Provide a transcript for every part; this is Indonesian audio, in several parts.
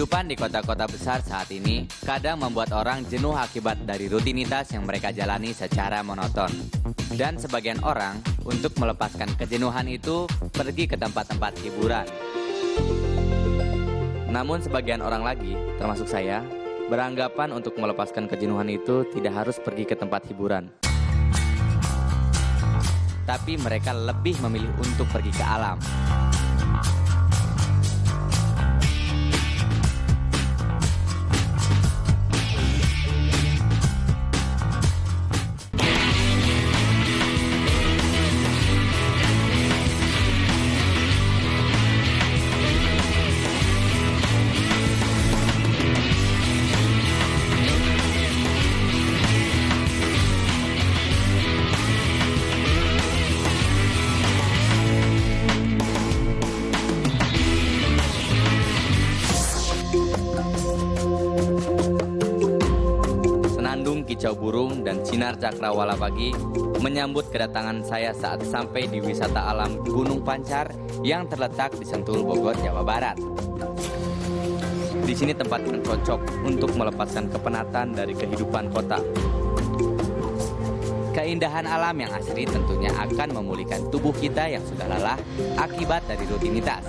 Kehidupan di kota-kota besar saat ini kadang membuat orang jenuh akibat dari rutinitas yang mereka jalani secara monoton. Dan sebagian orang untuk melepaskan kejenuhan itu pergi ke tempat-tempat hiburan. Namun sebagian orang lagi, termasuk saya, beranggapan untuk melepaskan kejenuhan itu tidak harus pergi ke tempat hiburan. Tapi mereka lebih memilih untuk pergi ke alam. Kicau burung dan sinar cakrawala pagi menyambut kedatangan saya saat sampai di wisata alam Gunung Pancar yang terletak di Sentul, Bogor, Jawa Barat. Di sini tempat yang cocok untuk melepaskan kepenatan dari kehidupan kota. Keindahan alam yang asri tentunya akan memulihkan tubuh kita yang sudah lelah akibat dari rutinitas.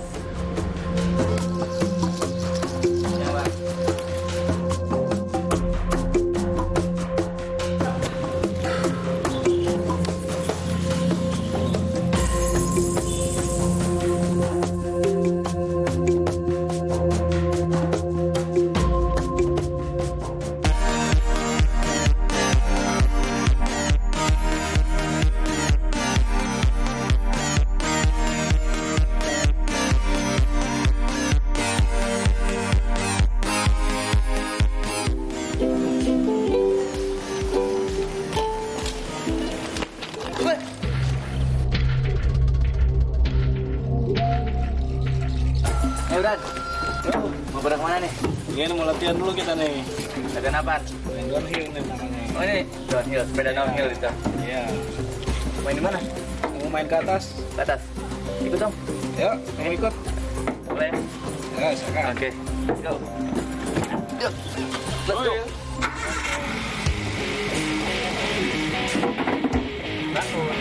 Udah, mau pada kemana nih? Ini mau latihan dulu kita nih. Latihan apa? Downhill nih namanya. Oh ini downhill, sepeda downhill itu. Iya. Main di mana? Mau main ke atas? Ke atas. Ikut dong. Yuk, mau ikut? Boleh. Ya, silakan. Oke. Go. Yuk. Let's go. Bangun.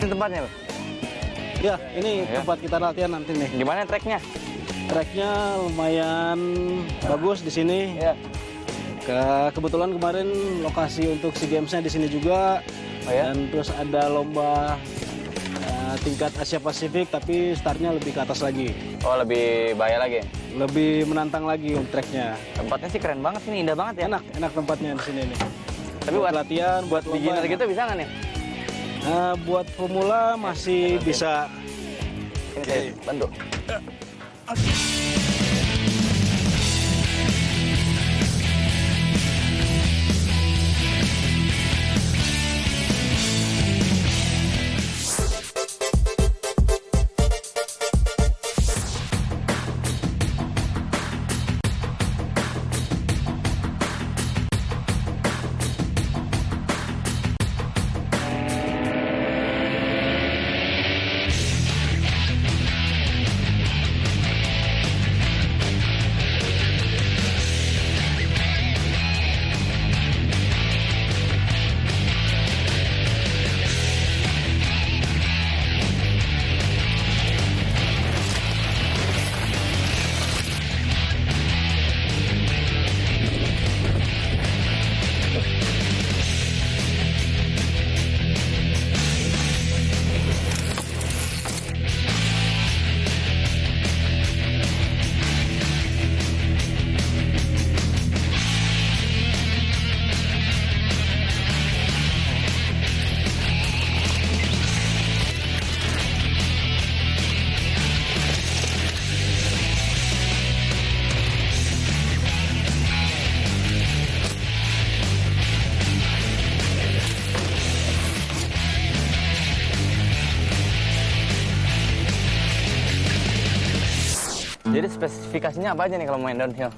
Tempatnya, Bang? Ya, ini tempat kita latihan nanti nih. Gimana treknya? Treknya lumayan bagus di sini. Ya. Kebetulan kemarin lokasi untuk SEA Games-nya di sini juga. Oh, ya? Dan terus ada lomba tingkat Asia Pasifik, tapi startnya lebih ke atas lagi. Oh, lebih bahaya lagi? Lebih menantang lagi untuk treknya. Tempatnya sih keren banget, ini indah banget ya? Enak tempatnya di sini nih. Tapi buat latihan, buat lomba. beginner gitu bisa nggak nih? Buat pemula masih bisa. Ini saya bantu. Jadi spesifikasinya apa aja nih kalau main downhill?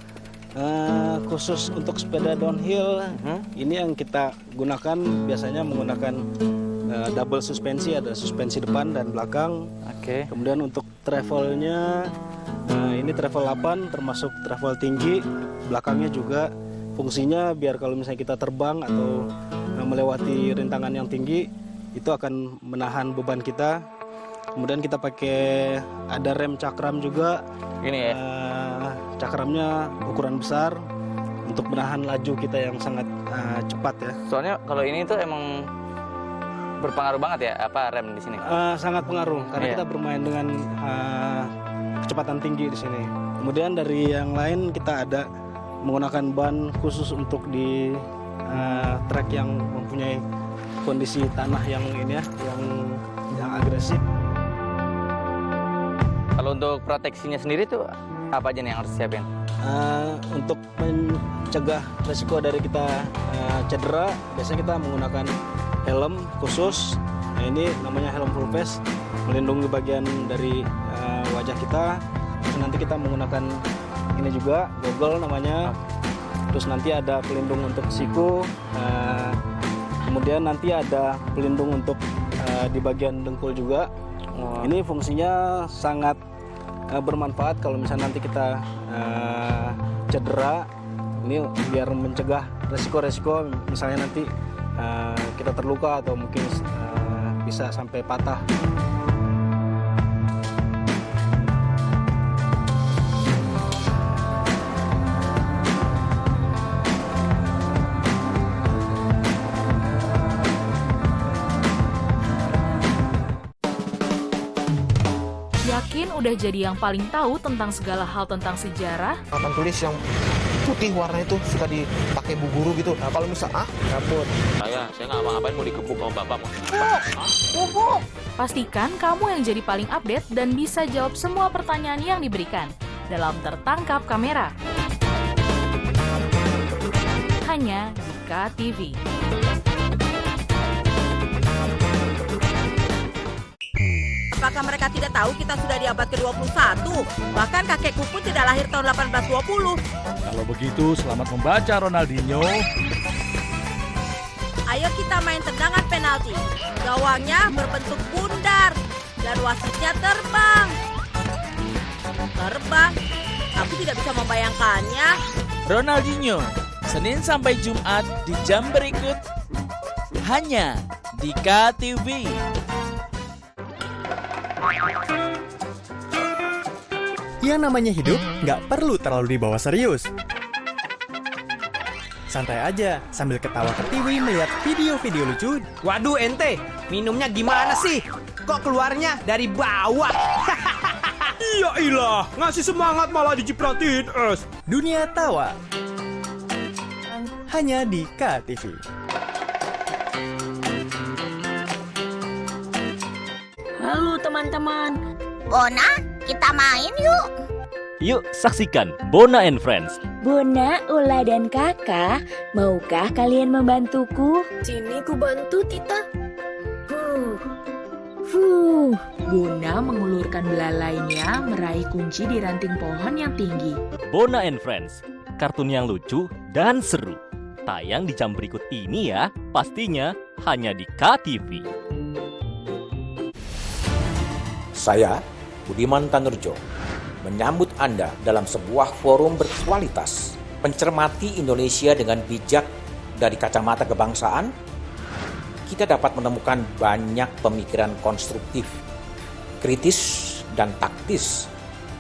Khusus untuk sepeda downhill, ini yang kita gunakan biasanya menggunakan double suspensi, ada suspensi depan dan belakang. Oke. Kemudian untuk travelnya, ini travel 8 termasuk travel tinggi. Belakangnya juga fungsinya biar kalau misalnya kita terbang atau melewati rintangan yang tinggi, itu akan menahan beban kita. Kemudian kita pakai ada rem cakram juga. Gini ya. Cakramnya ukuran besar untuk menahan laju kita yang sangat cepat ya. Soalnya kalau ini tuh emang berpengaruh banget ya apa rem di sini? Sangat pengaruh karena kita bermain dengan kecepatan tinggi di sini. Kemudian dari yang lain kita ada menggunakan ban khusus untuk di trek yang mempunyai kondisi tanah yang ini ya, yang agresif. Kalau untuk proteksinya sendiri tuh apa aja nih yang harus siapin? Untuk mencegah resiko dari kita cedera, biasanya kita menggunakan helm khusus. Nah, ini namanya helm full face, melindungi bagian dari wajah kita. Terus nanti kita menggunakan ini juga goggle namanya. Terus nanti ada pelindung untuk siku. Kemudian nanti ada pelindung untuk di bagian dengkul juga. Ini fungsinya sangat bermanfaat kalau misalnya nanti kita cedera. Ini biar mencegah resiko-resiko misalnya nanti kita terluka atau mungkin bisa sampai patah. Yakin udah jadi yang paling tahu tentang segala hal tentang sejarah? Papan tulis yang putih warna itu suka dipakai bu guru gitu. Nah, kalau misal Kabut. Saya nggak ngapain mau dikebuk sama bapak mau. Bubuk! Pastikan kamu yang jadi paling update dan bisa jawab semua pertanyaan yang diberikan dalam Tertangkap Kamera. Hanya di KTV. Apakah mereka tidak tahu kita sudah di abad ke-21? Bahkan kakekku pun tidak lahir tahun 1820. Kalau begitu, selamat membaca Ronaldinho. Ayo kita main tendangan penalti. Gawangnya berbentuk bundar dan wasitnya terbang. Terbang? Aku tidak bisa membayangkannya. Ronaldinho, Senin sampai Jumat di jam berikut. Hanya di KTV. Yang namanya hidup nggak perlu terlalu dibawa serius. Santai aja sambil ketawa ke TV melihat video-video lucu. Waduh ente, minumnya gimana sih? Kok keluarnya dari bawah? Iya ilah, ngasih semangat malah dicipratin es. Dunia tawa. Hanya di KTV. Halo teman-teman. Bona, kita main yuk. Yuk saksikan Bona and Friends. Bona, Ula, dan Kakak, maukah kalian membantuku? Sini ku bantu, Tita. Bona mengulurkan belalainya meraih kunci di ranting pohon yang tinggi. Bona and Friends, kartun yang lucu dan seru. Tayang di jam berikut ini ya, pastinya hanya di KTV. Saya, Budiman Tanurjo, menyambut Anda dalam sebuah forum berkualitas, mencermati Indonesia dengan bijak dari kacamata kebangsaan. Kita dapat menemukan banyak pemikiran konstruktif, kritis, dan taktis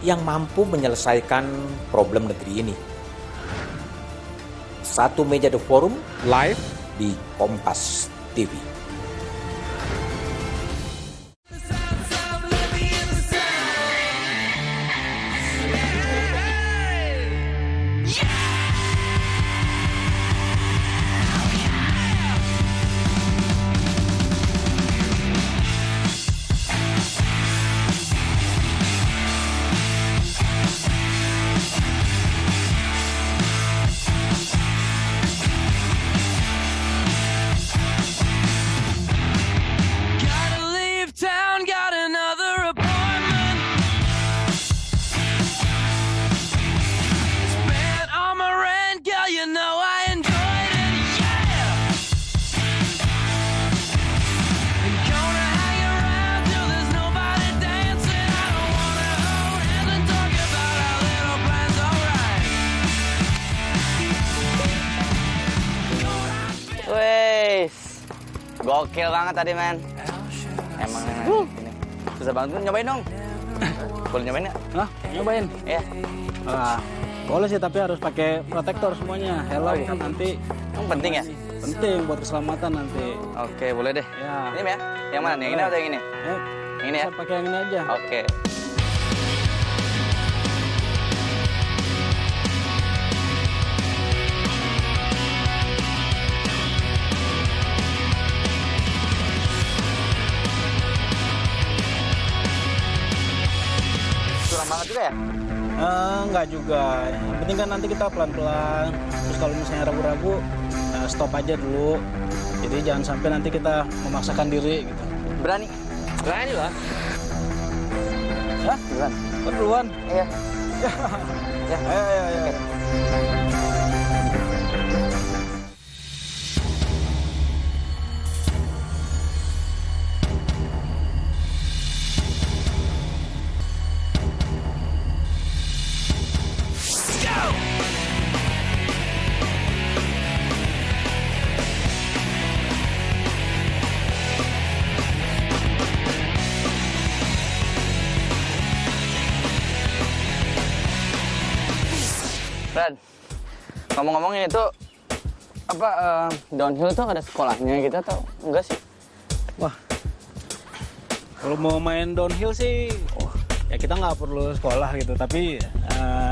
yang mampu menyelesaikan problem negeri ini. Satu meja The Forum live di Kompas TV. Gokil banget tadi, men. Emang ini. Susah banget, nyobain dong. Boleh nyobain nggak? Hah? Nyobain? Iya. Boleh sih, tapi harus pakai protektor semuanya. Helm kan nanti. Penting ya? Penting buat keselamatan nanti. Oke, boleh deh. Ya. Ini ya? Yang mana nih? Yang ini atau yang ini? Yang ini ya? Bisa pakai yang ini aja. Oke. Suram banget juga ya? Enggak juga. Yang penting kan nanti kita pelan-pelan. Terus kalau misalnya ragu-ragu, stop aja dulu. Jadi jangan sampai nanti kita memaksakan diri gitu. Berani? Berani lah. Hah? Duluan. Duluan? Iya. Ya. Ayo. Fred, ngomong-ngomongin itu apa downhill tuh ada sekolahnya gitu atau enggak sih? Wah, kalau mau main downhill sih, ya kita nggak perlu sekolah gitu. Tapi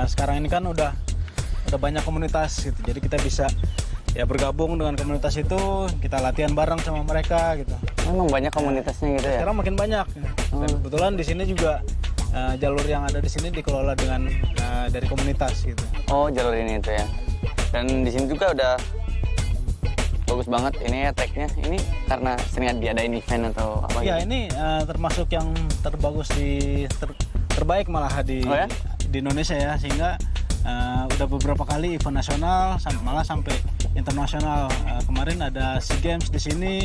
sekarang ini kan udah banyak komunitas gitu. Jadi kita bisa ya bergabung dengan komunitas itu, kita latihan bareng sama mereka gitu. Memang banyak komunitasnya gitu ya? Sekarang makin banyak. Dan kebetulan di sini juga jalur yang ada di sini dikelola dengan dari komunitas gitu. Oh, jalur ini itu ya. Dan di sini juga udah bagus banget ini ya tracknya. Ini karena sering diadain event atau apa? Ya gitu? ini termasuk yang terbagus terbaik malah di Indonesia ya, sehingga udah beberapa kali event nasional malah sampai internasional. Kemarin ada SEA Games di sini,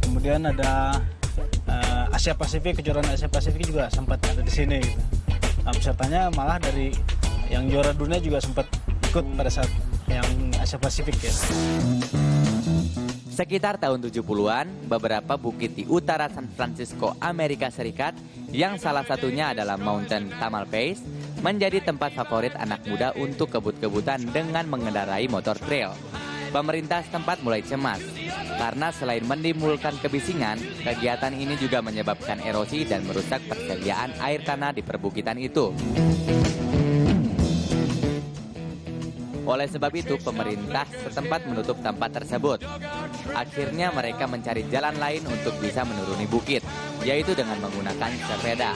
kemudian ada Asia Pasifik, kejuaraan Asia Pasifik juga sempat ada di sini gitu. Pesertanya malah dari yang juara dunia juga sempat ikut pada saat yang Asia Pasifik ya. Sekitar tahun 70-an, beberapa bukit di utara San Francisco, Amerika Serikat, yang salah satunya adalah Mountain Tamalpais, menjadi tempat favorit anak muda untuk kebut-kebutan dengan mengendarai motor trail. Pemerintah setempat mulai cemas, karena selain menimbulkan kebisingan, kegiatan ini juga menyebabkan erosi dan merusak persediaan air tanah di perbukitan itu. Oleh sebab itu, pemerintah setempat menutup tempat tersebut. Akhirnya mereka mencari jalan lain untuk bisa menuruni bukit, yaitu dengan menggunakan sepeda.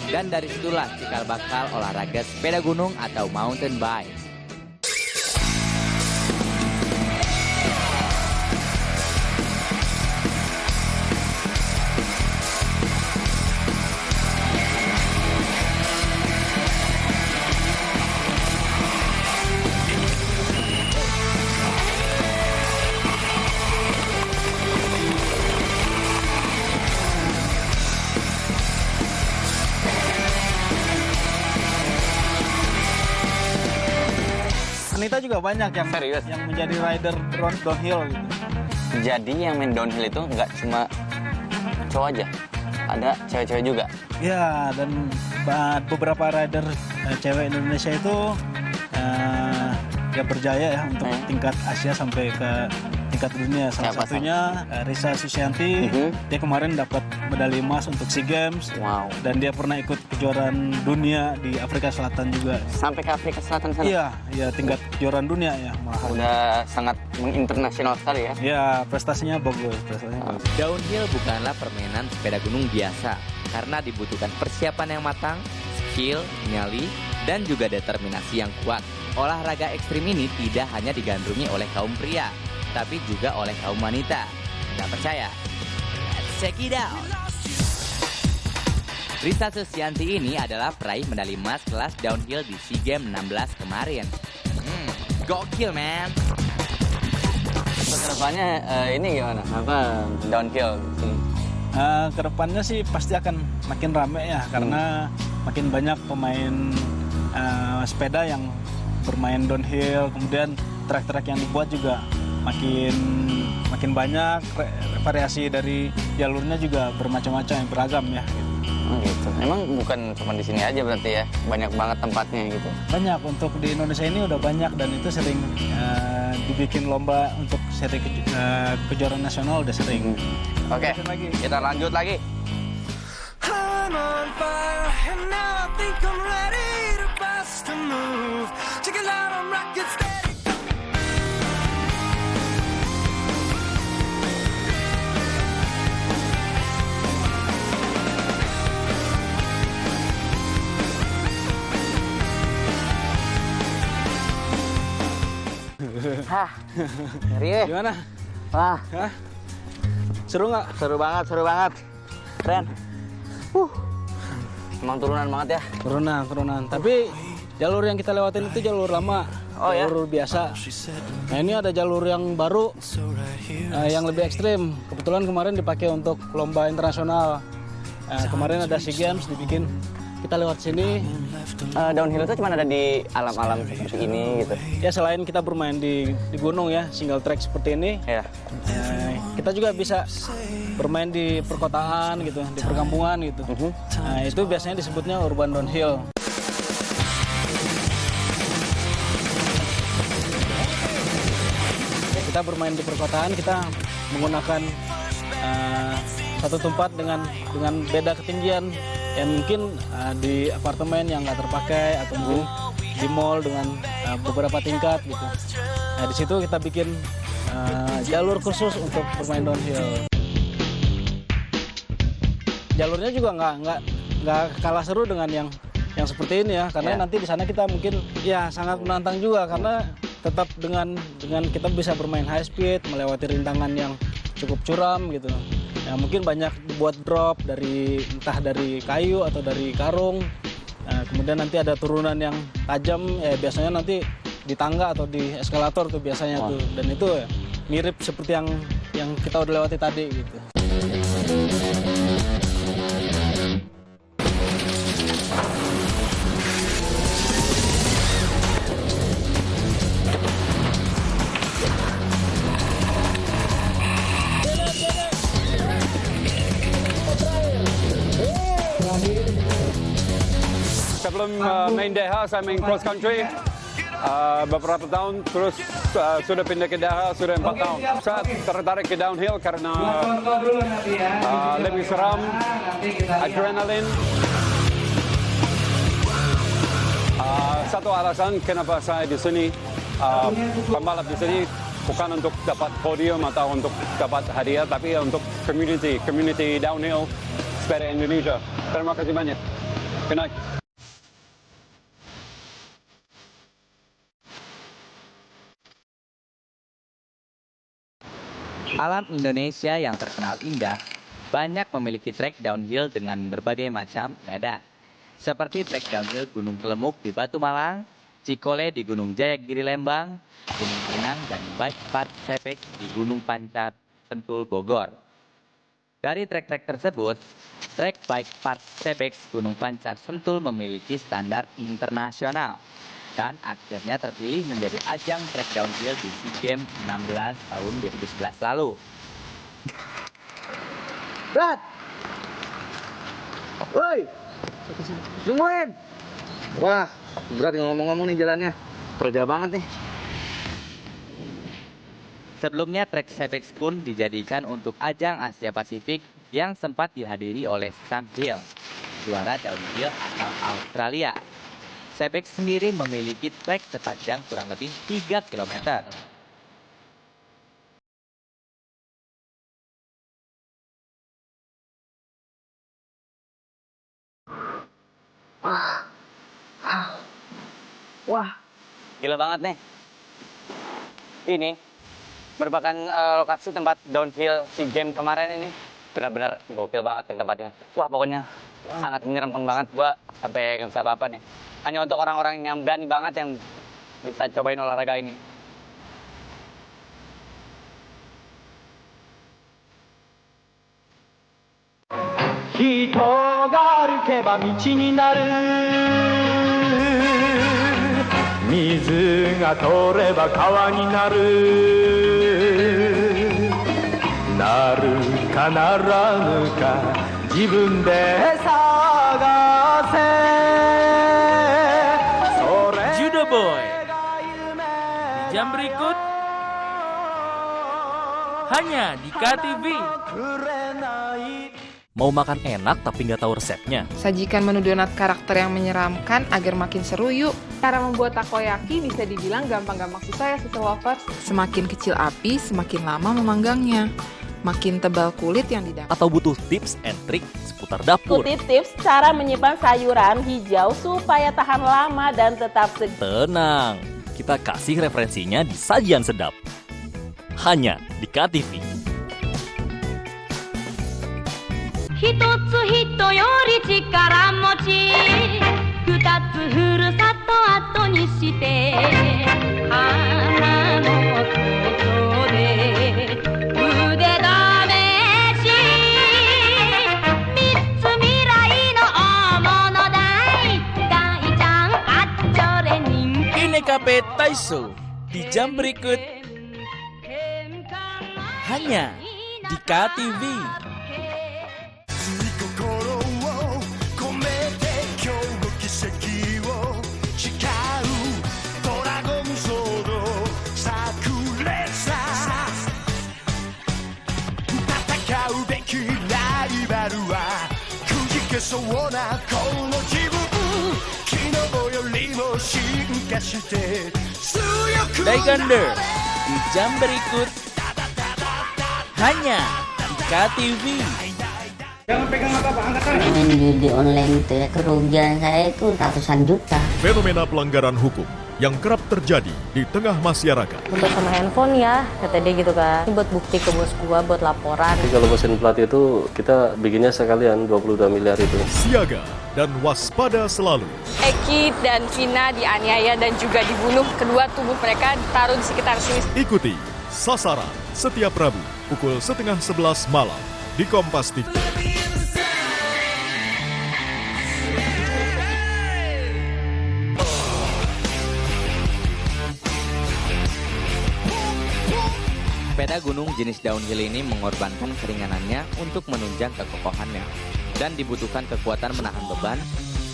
Dan dari situlah cikal bakal olahraga sepeda gunung atau mountain bike. Wanita juga banyak yang menjadi rider downhill gitu. Jadi yang main downhill itu nggak cuma cowok aja, ada cewek-cewek juga. Ya, dan beberapa rider cewek Indonesia itu ya berjaya ya untuk tingkat Asia sampai ke tingkat dunia. Salah satunya Risa Susianti, dia kemarin dapat medali emas untuk SEA Games. Wow. Dan dia pernah ikut kejuaraan dunia di Afrika Selatan juga. Sampai ke Afrika Selatan sana? Iya, tingkat kejuaraan dunia ya. Udah sangat internasional sekali ya? Ya, prestasinya bagus. Downhill bukanlah permainan sepeda gunung biasa, karena dibutuhkan persiapan yang matang, skill, nyali, dan juga determinasi yang kuat. Olahraga ekstrim ini tidak hanya digandrungi oleh kaum pria, tapi juga oleh kaum wanita. Nggak percaya? Let's check it out! Risa Susianti ini adalah peraih medali emas kelas downhill di SEA Games 16 kemarin. Gokil, man! Kedepannya ini gimana? Apa downhill? Kedepannya sih pasti akan makin rame ya, karena makin banyak pemain sepeda yang bermain downhill, kemudian trek-trek yang dibuat juga makin banyak, variasi dari jalurnya juga bermacam-macam, beragam ya. Gitu. Emang bukan cuma di sini aja berarti ya, banyak banget tempatnya gitu. Banyak, untuk di Indonesia ini udah banyak dan itu sering dibikin lomba untuk seri kejuaraan nasional udah sering. Oke, kita lanjut lagi. Hah, ngeri ya. Gimana? Wah, seru nggak? seru banget. Keren. Emang turunan banget ya? Turunan. Tapi jalur yang kita lewatin itu jalur lama, jalur biasa. Nah ini ada jalur yang baru, yang lebih ekstrim. Kebetulan kemarin dipakai untuk lomba internasional. Kemarin ada SEA Games dibikin. Kita lewat sini. Downhill itu cuma ada di alam-alam seperti ini gitu. Ya selain kita bermain di gunung ya, single track seperti ini. Ya. Kita juga bisa bermain di perkotaan gitu, di perkampungan gitu. Nah itu biasanya disebutnya urban downhill. Kita bermain di perkotaan, kita menggunakan satu tempat dengan beda ketinggian. Ya mungkin di apartemen yang nggak terpakai atau mungkin di mall dengan beberapa tingkat gitu. Nah di situ kita bikin jalur khusus untuk bermain downhill. Jalurnya juga nggak kalah seru dengan yang seperti ini ya, karena nanti di sana kita mungkin ya sangat menantang juga karena tetap dengan kita bisa bermain high speed, melewati rintangan yang cukup curam gitu. Ya, mungkin banyak buat drop entah dari kayu atau dari karung. Nah, kemudian nanti ada turunan yang tajam, ya biasanya nanti di tangga atau di eskalator tuh biasanya tuh. Dan itu ya, mirip seperti yang kita udah lewati tadi gitu. Sebelum main DH, saya main cross country beberapa tahun, terus sudah pindah ke DH sudah 4 tahun. Saya tertarik ke downhill karena lebih seram, adrenalin. Satu alasan kenapa saya di sini, pembalap di sini bukan untuk dapat podium atau untuk dapat hadiah, tapi untuk community downhill sepeda Indonesia. Terima kasih banyak. Good night. Alam Indonesia yang terkenal indah, banyak memiliki trek downhill dengan berbagai macam medan. Seperti trek downhill Gunung Kelemuk di Batu Malang, Cikole di Gunung Jayagiri Lembang, Gunung Pinang, dan Bike Path Sepek di Gunung Pancar, Sentul, Bogor. Dari trek-trek tersebut, trek Bike Path Sepek Gunung Pancar, Sentul memiliki standar internasional dan akhirnya terpilih menjadi ajang trek downhill di SEA Games 16 tahun 2011 lalu. Brad! Woi! Tungguin! Wah, berat ngomong-ngomong nih jalannya. Perjal banget nih. Sebelumnya trek Sepek pun dijadikan untuk ajang Asia Pasifik yang sempat dihadiri oleh Sam Hill, juara downhill asal Australia. Sepek sendiri memiliki trek sepanjang kurang lebih 3 km. Wah, gila banget nih. Ini merupakan lokasi tempat downhill SEA Games kemarin ini. Benar-benar gokil banget tempatnya. Wah, pokoknya sangat menyeramkan banget. Gua sampai nggak bisa apa-apa nih. Hanya untuk orang-orang yang berani banget yang bisa cobain olahraga ini. Hito ga arukeba michi ni naru, mizu ga toreba kawa ni naru. なるかならぬか自分で探せ Judo Boy. Di jam berikut hanya di KTV. Mau makan enak tapi nggak tahu resepnya? Sajikan menu donat karakter yang menyeramkan agar makin seru yuk. Cara membuat takoyaki bisa dibilang gampang-gampang susah ya, Sister Lovers. Semakin kecil api, semakin lama memanggangnya. Makin tebal kulit yang didapat. Atau butuh tips and trik seputar dapur? Ikuti tips cara menyimpan sayuran hijau supaya tahan lama dan tetap segar. Tenang, kita kasih referensinya di Sajian Sedap. Hanya di KTV. 一つ人より力持ち二つふるさと後にして花のことで腕試し三つ未来の大物大ちゃんあっちょれ人気 Ini KP Taiso di jam berikut hanya di KTV. Daikander di jam berikut hanya di KTV. Jangan pegang apa-apa, angkat tangan. Main judi online itu ya, kerugian saya itu ratusan juta. Fenomena pelanggaran hukum yang kerap terjadi di tengah masyarakat. Buat sama handphone ya, kata dia gitu kan. Ini buat bukti ke bos gua, buat laporan. Jadi kalau mesin plat itu kita bikinnya sekalian 22 miliar itu. Siaga dan waspada selalu. Eki dan Vina dianiaya dan juga dibunuh. Kedua tubuh mereka ditaruh di sekitar sini. Ikuti Sasaran setiap Rabu pukul 10:30 malam di Kompas TV. Sepeda gunung jenis downhill ini mengorbankan keringanannya untuk menunjang kekokohannya dan dibutuhkan kekuatan menahan beban.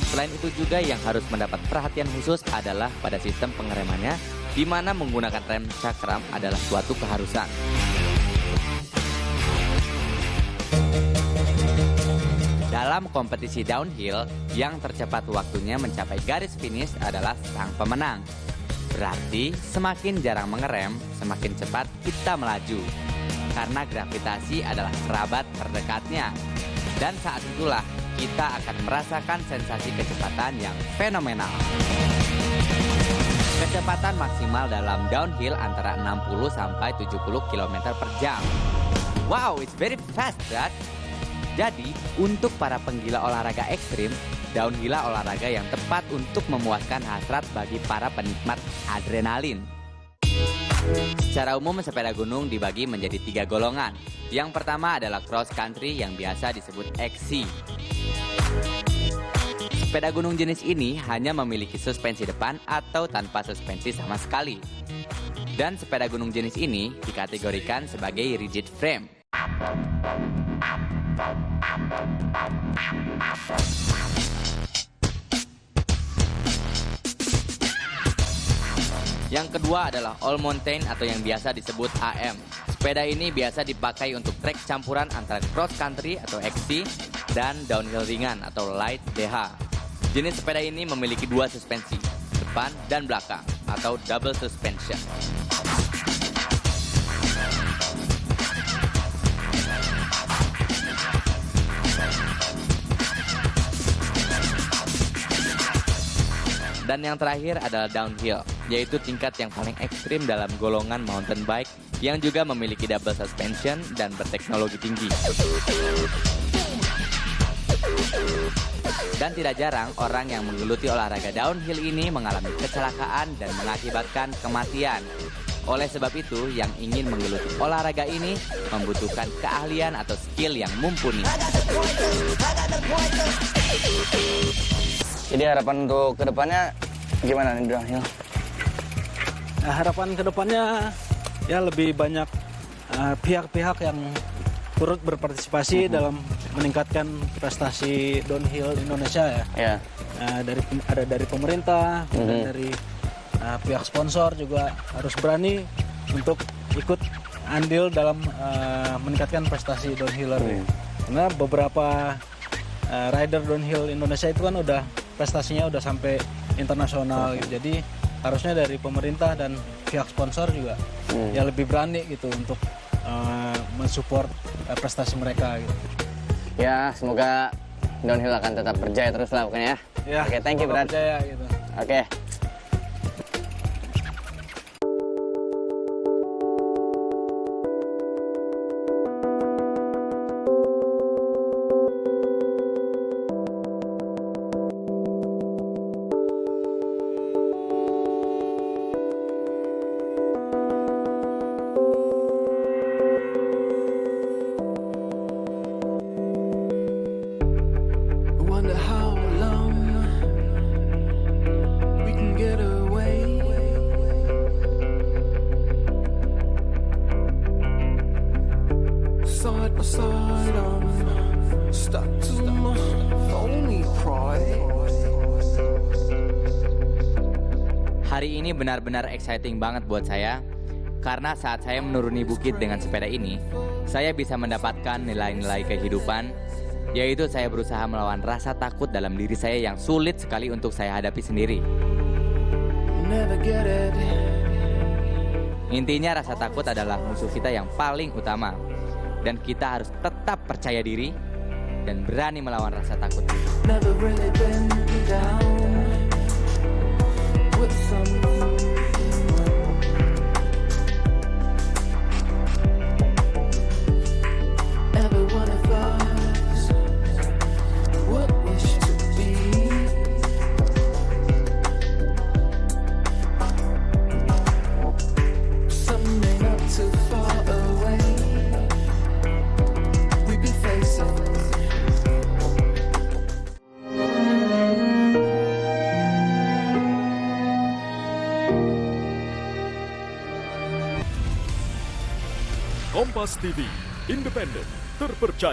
Selain itu juga yang harus mendapat perhatian khusus adalah pada sistem pengeremannya, di mana menggunakan rem cakram adalah suatu keharusan. Dalam kompetisi downhill, yang tercepat waktunya mencapai garis finish adalah sang pemenang. Berarti semakin jarang mengerem, semakin cepat kita melaju. Karena gravitasi adalah kerabat terdekatnya. Dan saat itulah kita akan merasakan sensasi kecepatan yang fenomenal. Kecepatan maksimal dalam downhill antara 60 sampai 70 km per jam. Wow, it's very fast, right? Jadi, untuk para penggila olahraga ekstrim, downhill olahraga yang tepat untuk memuaskan hasrat bagi para penikmat adrenalin. Secara umum, sepeda gunung dibagi menjadi 3 golongan. Yang pertama adalah cross country yang biasa disebut XC. Sepeda gunung jenis ini hanya memiliki suspensi depan atau tanpa suspensi sama sekali. Dan sepeda gunung jenis ini dikategorikan sebagai rigid frame. Yang kedua adalah all mountain atau yang biasa disebut AM. Sepeda ini biasa dipakai untuk trek campuran antara cross country atau XC dan downhill ringan atau light DH. Jenis sepeda ini memiliki 2 suspensi, depan dan belakang atau double suspension. Dan yang terakhir adalah downhill, yaitu tingkat yang paling ekstrim dalam golongan mountain bike yang juga memiliki double suspension dan berteknologi tinggi. Dan tidak jarang orang yang menggeluti olahraga downhill ini mengalami kecelakaan dan mengakibatkan kematian. Oleh sebab itu, yang ingin menggeluti olahraga ini membutuhkan keahlian atau skill yang mumpuni. Jadi harapan untuk kedepannya gimana nih downhill? Harapan kedepannya ya lebih banyak pihak-pihak yang turut berpartisipasi dalam meningkatkan prestasi downhill Indonesia ya. Ya. Ada dari pemerintah, kemudian dari pihak sponsor juga harus berani untuk ikut andil dalam meningkatkan prestasi downhiller. Karena beberapa rider downhill Indonesia itu kan udah prestasinya udah sampai internasional gitu. Jadi harusnya dari pemerintah dan pihak sponsor juga ya lebih berani gitu untuk mensupport prestasi mereka gitu. Ya, semoga downhill akan tetap berjaya terus lah pokoknya ya. Oke, thank you Brad. Berjaya gitu. Oke. Wonder how long we can get away. Side by side, I'm stuck to my only pride. Hari ini benar-benar exciting banget buat saya, karena saat saya menuruni bukit dengan sepeda ini, saya bisa mendapatkan nilai-nilai kehidupan, yaitu saya berusaha melawan rasa takut dalam diri saya yang sulit sekali untuk saya hadapi sendiri. Never get it. Intinya rasa takut adalah musuh kita yang paling utama, dan kita harus tetap percaya diri dan berani melawan rasa takut. Never really been down with someone. Every one of us would wish to be. Someday not too far away, we be facing. Kompas TV, independen, terpercaya.